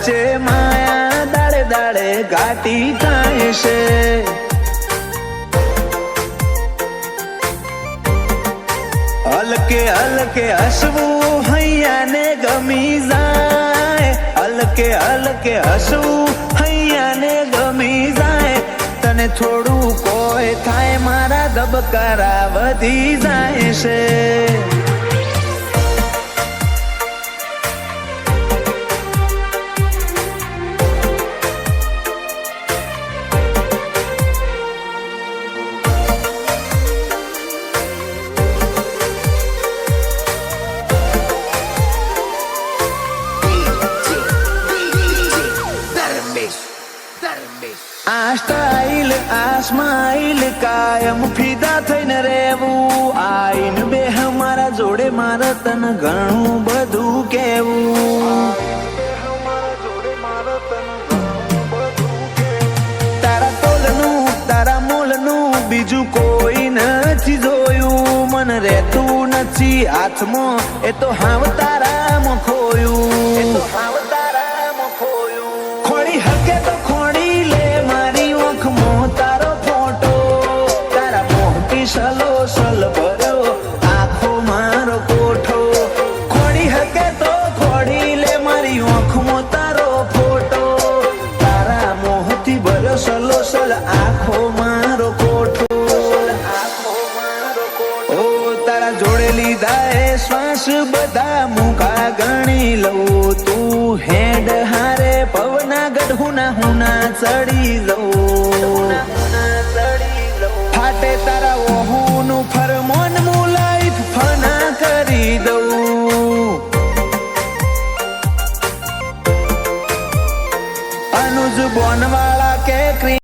વચ્ચે માયા દાડે દાડે ઘાટી થાય છે. હલકે હલકે હસવું હૈયાને ગમી જાય, હલકે હલકે હસવું હૈયાને ગમી જાય. તને થોડું કોઈ થાય મારા ધબકારા વધી જાય છે. આ સ્ટાઇલ આ સ્માઇલ કાયમ ફિદા થઈને રહેવું. આઈને બે હમારા જોડે મારે તને ઘણું બધું કહેવું. તારા તોલનું તારા મોલનું બીજું કોઈ નથી જોયું. મને રહેતું નથી હાથમાં એ તો હાવ તારામાં ખોયું. ખોડી હકે તો ખોડી લે મારી ઓખમાં તારો ફોટો. તારા મોહથી સલો સલ ભર્યો આખો મારો કોઠો. ખોડી હકે તો ખોડી લે મારી ઓખમાં તારો ફોટો. તારા મોહથી ભર્યો સલો સલ આખો મારો કોઠો. ઓ તારા જોડે લીધા એ શ્વાસ બધા મુખા ગણી લઉં. તું હેડ હારે પવના ગઢ હુના હુના ચડી જવું.